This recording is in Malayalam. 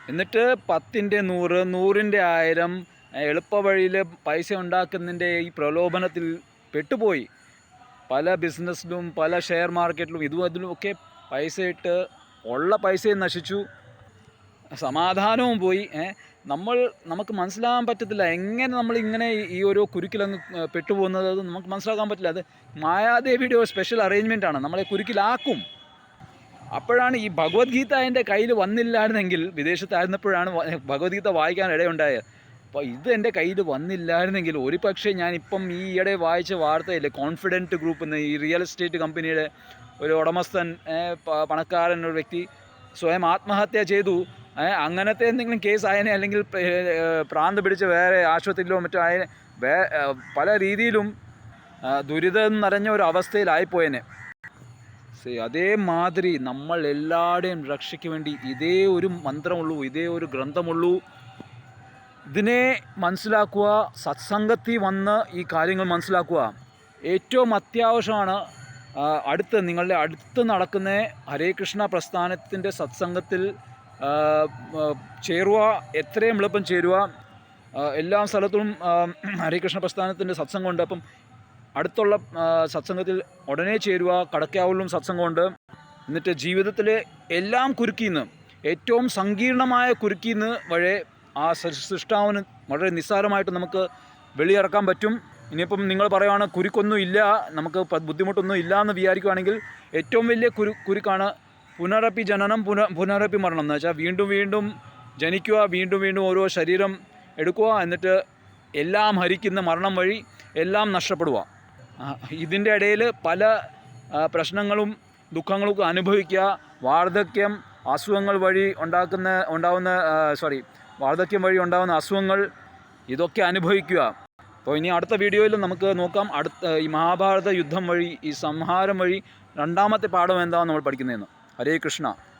എന്നിട്ട് 10ൻ്റെ 100, 100ൻ്റെ 1000 എളുപ്പവഴിയിൽ പൈസ ഉണ്ടാക്കുന്നതിൻ്റെ ഈ പ്രലോഭനത്തിൽ പെട്ടുപോയി. പല ബിസിനസ്സിലും പല ഷെയർ മാർക്കറ്റിലും ഇതിലുമൊക്കെ പൈസ ഇട്ട് ഉള്ള പൈസയും നശിച്ചു, സമാധാനവും പോയി. നമുക്ക് മനസ്സിലാകാൻ പറ്റത്തില്ല എങ്ങനെ നമ്മളിങ്ങനെ ഈ ഒരു കുരുക്കിലങ്ങ് പെട്ടുപോകുന്നത്. അത് നമുക്ക് മനസ്സിലാക്കാൻ പറ്റില്ല. അത് മായാദേവിയുടെ ഒരു സ്പെഷ്യൽ അറേഞ്ച്മെൻറ്റാണ്, നമ്മളെ കുരുക്കിലാക്കും. അപ്പോഴാണ് ഈ ഭഗവത്ഗീത എൻ്റെ കയ്യിൽ വന്നില്ലായിരുന്നെങ്കിൽ, വിദേശത്തായിരുന്നപ്പോഴാണ് ഭഗവത്ഗീത വായിക്കാൻ ഇടയുണ്ടായത്. അപ്പോൾ ഇത് എൻ്റെ കയ്യിൽ വന്നില്ലായിരുന്നെങ്കിൽ ഒരു പക്ഷേ ഞാനിപ്പം ഈ ഈയിടെ വായിച്ച വാർത്തയില്ലേ, കോൺഫിഡൻറ്റ് ഗ്രൂപ്പ് എന്ന ഈ റിയൽ എസ്റ്റേറ്റ് കമ്പനിയുടെ ഒരു ഉടമസ്ഥൻ, പണക്കാരൻ ഒരു വ്യക്തി സ്വയം ആത്മഹത്യ ചെയ്തു. അങ്ങനത്തെ എന്തെങ്കിലും കേസ് ആയതിനെ, അല്ലെങ്കിൽ പ്രാന്ത് പിടിച്ച് വേറെ ആശുപത്രിയിലോ മറ്റോ ആയതിനെ, പല രീതിയിലും ദുരിതം നിറഞ്ഞ ഒരു അവസ്ഥയിലായിപ്പോയനെ. അതേമാതിരി നമ്മൾ എല്ലാവരുടെയും രക്ഷയ്ക്ക് വേണ്ടി ഇതേ ഒരു മന്ത്രമുള്ളൂ, ഇതേ ഒരു ഗ്രന്ഥമുള്ളൂ. ഇതിനെ മനസ്സിലാക്കുക, സത്സംഗത്തിൽ വന്ന് ഈ കാര്യങ്ങൾ മനസ്സിലാക്കുക. ഏറ്റവും അത്യാവശ്യമാണ് നിങ്ങളുടെ അടുത്ത് നടക്കുന്ന ഹരേ കൃഷ്ണ പ്രസ്ഥാനത്തിൻ്റെ സത്സംഗത്തിൽ ചേരുക. എത്രയും എളുപ്പം ചേരുക. എല്ലാ സ്ഥലത്തും ഹരേ കൃഷ്ണ പ്രസ്ഥാനത്തിൻ്റെ സത്സംഗമുണ്ട്. അപ്പം അടുത്തുള്ള സത്സംഗത്തിൽ ഉടനെ ചേരുക. കടക്കാവുള്ളും സത്സംഗമുണ്ട്. എന്നിട്ട് ജീവിതത്തിൽ എല്ലാം കുരുക്കിന്ന്, ഏറ്റവും സങ്കീർണമായ കുരുക്കിന്ന് വഴി ആ സൃഷ്ടാവിന് വളരെ നിസ്സാരമായിട്ട് നമുക്ക് വെളിയിറക്കാൻ പറ്റും. ഇനിയിപ്പം നിങ്ങൾ പറയുകയാണ് കുരുക്കൊന്നും ഇല്ല, നമുക്ക് ബുദ്ധിമുട്ടൊന്നും ഇല്ല എന്ന് വിചാരിക്കുകയാണെങ്കിൽ, ഏറ്റവും വലിയ കുരുക്കാണ് പുനരപ്പി ജനനം പുനരപ്പി മരണം. എന്ന് വെച്ചാൽ വീണ്ടും വീണ്ടും ജനിക്കുക, വീണ്ടും വീണ്ടും ഓരോ ശരീരം എടുക്കുക, എന്നിട്ട് എല്ലാം ഹരിക്കുന്ന മരണം വഴി എല്ലാം നഷ്ടപ്പെടുക. ഇതിൻ്റെ ഇടയിൽ പല പ്രശ്നങ്ങളും ദുഃഖങ്ങളൊക്കെ അനുഭവിക്കുക. വാർദ്ധക്യം വഴി ഉണ്ടാകുന്ന അസുഖങ്ങൾ, ഇതൊക്കെ അനുഭവിക്കുക. അപ്പോൾ ഇനി അടുത്ത വീഡിയോയിൽ നമുക്ക് നോക്കാം, ഈ മഹാഭാരത യുദ്ധം വഴി, ഈ സംഹാരം വഴി രണ്ടാമത്തെ പാഠം എന്താണെന്ന് നമ്മൾ പഠിക്കുന്നതെന്ന്. ഹരേ കൃഷ്ണ.